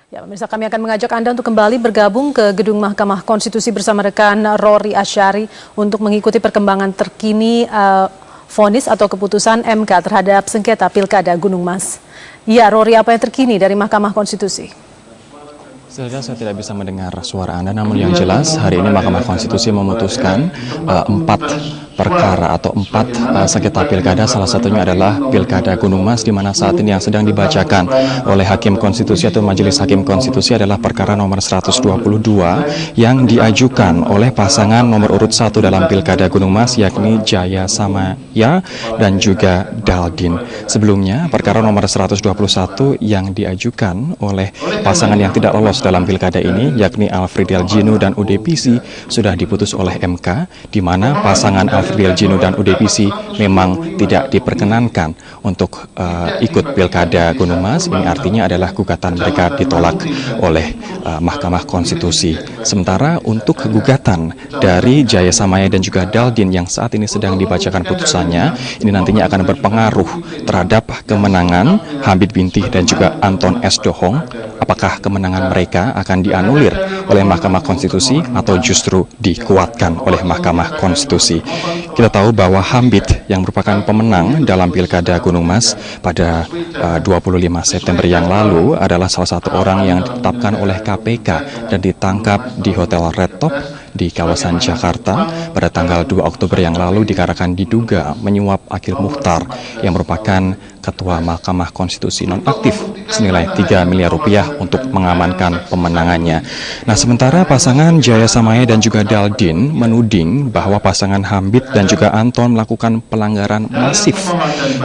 Ya, pemirsa, kami akan mengajak Anda untuk kembali bergabung ke Gedung Mahkamah Konstitusi bersama rekan Rory Asyari untuk mengikuti perkembangan terkini vonis atau keputusan MK terhadap sengketa Pilkada Gunung Mas. Ya, Rory, apa yang terkini dari Mahkamah Konstitusi? Saya tidak bisa mendengar suara Anda, namun yang jelas hari ini Mahkamah Konstitusi memutuskan 4 perkara atau 4 sengketa pilkada. Salah satunya adalah Pilkada Gunung Mas, di mana saat ini yang sedang dibacakan oleh Hakim Konstitusi atau Majelis Hakim Konstitusi adalah perkara nomor 122 yang diajukan oleh pasangan nomor urut 1 dalam Pilkada Gunung Mas, yakni Jaya Samaya dan juga Daldin. Sebelumnya, perkara nomor 121 yang diajukan oleh pasangan yang tidak lolos dalam pilkada ini, yakni Alfriedel Jinu dan Udepisi, sudah diputus oleh MK, di mana pasangan Alfriedel Jinu dan Udepisi memang tidak diperkenankan untuk ikut Pilkada Gunung Mas. Ini artinya adalah gugatan mereka ditolak oleh Mahkamah Konstitusi. Sementara untuk gugatan dari Jaya Samaya dan juga Daldin yang saat ini sedang dibacakan putusannya, ini nantinya akan berpengaruh terhadap kemenangan Hamid Bintih dan juga Anton S. Dohong. Apakah kemenangan mereka akan dianulir oleh Mahkamah Konstitusi atau justru dikuatkan oleh Mahkamah Konstitusi? Kita tahu bahwa Hamid yang merupakan pemenang dalam Pilkada Gunung Mas pada 25 September yang lalu adalah salah satu orang yang ditetapkan oleh KPK dan ditangkap di Hotel Red Top di kawasan Jakarta pada tanggal 2 Oktober yang lalu dikarenakan diduga menyuap Akil Mukhtar yang merupakan Ketua Mahkamah Konstitusi nonaktif senilai 3 miliar rupiah untuk mengamankan pemenangannya. Nah, sementara pasangan Jaya Samaya dan juga Daldin menuding bahwa pasangan Hamid dan juga Anton melakukan pelanggaran masif,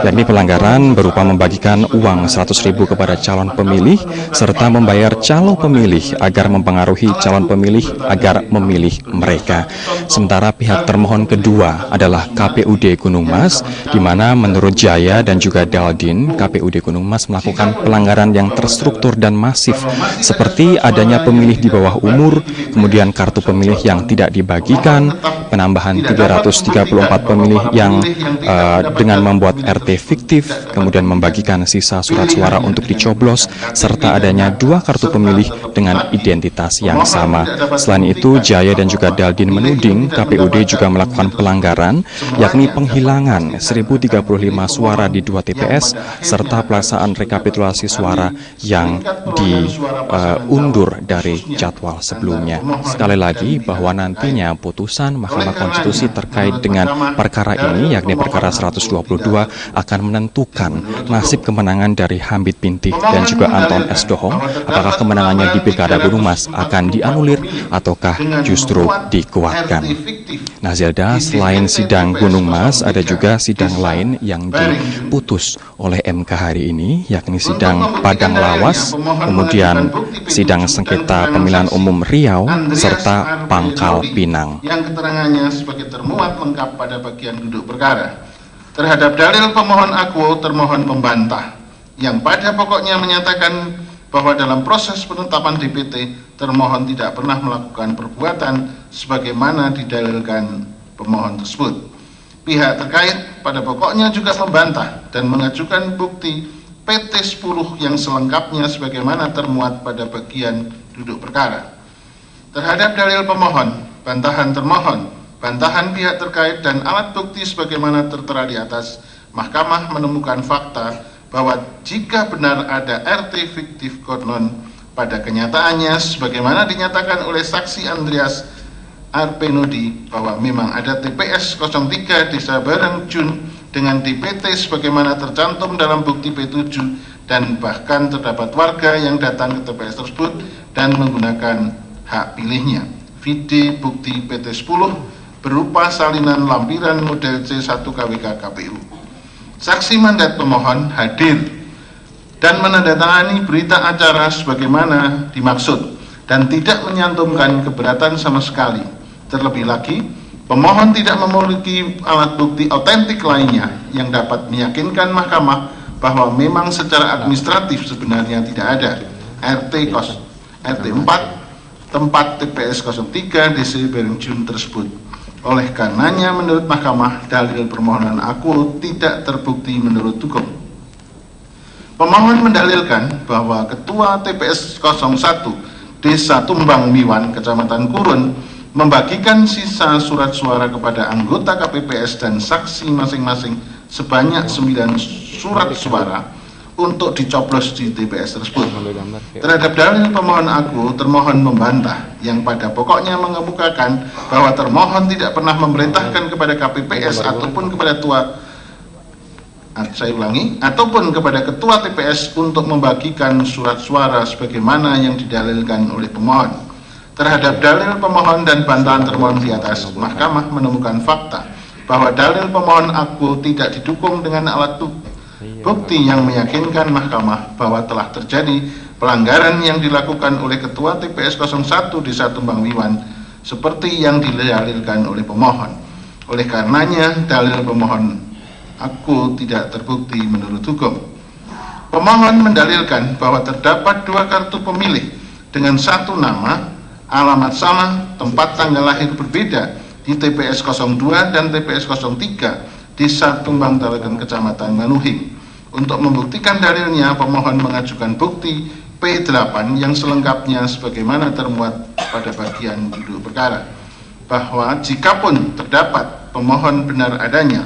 yakni pelanggaran berupa membagikan uang 100.000 kepada calon pemilih serta membayar calon pemilih agar mempengaruhi calon pemilih agar memilih mereka. Sementara pihak termohon kedua adalah KPUD Gunung Mas, di mana menurut Jaya dan juga Daldin, KPUD Gunung Mas melakukan pelanggaran yang terstruktur dan masif, seperti adanya pemilih di bawah umur, kemudian kartu pemilih yang tidak dibagikan, penambahan 334 pemilih yang dengan membuat RT fiktif, kemudian membagikan sisa surat suara untuk dicoblos, serta adanya 2 kartu pemilih dengan identitas yang sama. Selain itu, Jaya dan juga Daldin menuding KPUD juga melakukan pelanggaran, yakni penghilangan 1035 suara di 2 TPS, serta pelaksanaan rekapitulasi suara yang diundur dari jadwal sebelumnya. Sekali lagi bahwa nantinya putusan Mahkamah Konstitusi terkait dengan perkara ini, yakni perkara 122, akan menentukan nasib kemenangan dari Hamid Bintih dan juga Anton S. Dohong. Apakah kemenangannya di Pilkada Gunung Mas akan dianulir ataukah justru dikuatkan? Nah, Zelda, selain sidang Gunung Mas, ada juga sidang lain yang diputus oleh MK hari ini, yakni sidang Padang Lawas, kemudian sidang sengketa pemilihan umum Riau, serta Pangkal Pinang. Yang keterangannya sebagai termuat lengkap pada bagian duduk perkara. Terhadap dalil pemohon akuo, termohon membantah, yang pada pokoknya menyatakan bahwa dalam proses penetapan DPT, termohon tidak pernah melakukan perbuatan sebagaimana didalilkan pemohon tersebut. Pihak terkait pada pokoknya juga membantah dan mengajukan bukti PT 10 yang selengkapnya sebagaimana termuat pada bagian duduk perkara. Terhadap dalil pemohon, bantahan termohon, bantahan pihak terkait dan alat bukti sebagaimana tertera di atas, Mahkamah menemukan fakta bahwa jika benar ada RT fiktif konon, pada kenyataannya sebagaimana dinyatakan oleh saksi Andreas Arpenodi bahwa memang ada TPS 03 Desa Bareng Jun dengan DPT sebagaimana tercantum dalam bukti P7, dan bahkan terdapat warga yang datang ke TPS tersebut dan menggunakan hak pilihnya. Vide bukti PT 10 berupa salinan lampiran model C1 KWK KPU. Saksi mandat pemohon hadir dan menandatangani berita acara sebagaimana dimaksud dan tidak menyantumkan keberatan sama sekali. Terlebih lagi, pemohon tidak memiliki alat bukti otentik lainnya yang dapat meyakinkan mahkamah bahwa memang secara administratif sebenarnya tidak ada RT 4 tempat TPS 03 DC Berengjun tersebut. Oleh karenanya menurut mahkamah, dalil permohonan akuo tidak terbukti menurut hukum. Pemohon mendalilkan bahwa Ketua TPS 01 Desa Tumbang Miwan, Kecamatan Kurun, membagikan sisa surat suara kepada anggota KPPS dan saksi masing-masing sebanyak 9 surat suara untuk dicoblos di TPS tersebut. Terhadap dalil pemohon aku, termohon membantah yang pada pokoknya mengemukakan bahwa termohon tidak pernah memerintahkan kepada KPPS ataupun kepada kepada ketua TPS untuk membagikan surat suara sebagaimana yang didalilkan oleh pemohon. Terhadap dalil pemohon dan bantahan termohon di atas, Mahkamah menemukan fakta bahwa dalil pemohon aku tidak didukung dengan alat bukti yang meyakinkan Mahkamah bahwa telah terjadi pelanggaran yang dilakukan oleh Ketua TPS 01 Desa Tumbang Miwan seperti yang didalilkan oleh pemohon. Oleh karenanya, dalil pemohon aku tidak terbukti menurut hukum. Pemohon mendalilkan bahwa terdapat 2 kartu pemilih dengan 1 nama, alamat sama, tempat tanggal lahir berbeda di TPS 02 dan TPS 03 Desa Tumbang Talagan, Kecamatan Manuhing. Untuk membuktikan dalilnya, pemohon mengajukan bukti P8 yang selengkapnya sebagaimana termuat pada bagian duduk perkara, bahwa jikapun terdapat pemohon benar adanya,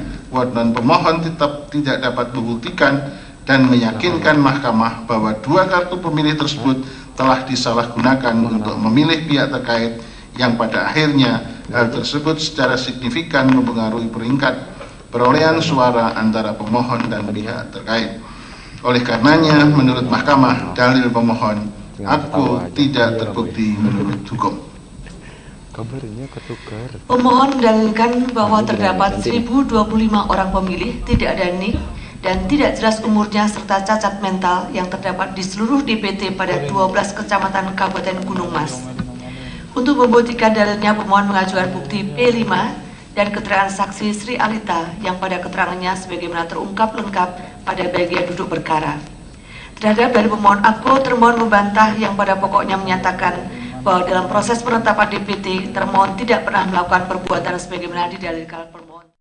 dan pemohon tetap tidak dapat membuktikan dan meyakinkan Mahkamah bahwa 2 kartu pemilih tersebut telah disalahgunakan untuk memilih pihak terkait yang pada akhirnya hal tersebut secara signifikan mempengaruhi peringkat perolehan suara antara pemohon dan pihak terkait. Oleh karenanya, menurut Mahkamah, dalil pemohon aku tidak terbukti menurut hukum. Pemohon mendalilkan bahwa terdapat 1025 orang pemilih tidak ada NIK dan tidak jelas umurnya serta cacat mental yang terdapat di seluruh DPT pada 12 kecamatan Kabupaten Gunung Mas. Untuk membuktikan dalilnya, pemohon mengajukan bukti P5 dan keterangan saksi Sri Alita yang pada keterangannya sebagaimana terungkap lengkap pada bagian duduk perkara. Terhadap dari pemohon aku, termohon membantah yang pada pokoknya menyatakan bahwa dalam proses penetapan DPT, termohon tidak pernah melakukan perbuatan sebagaimana didalilkan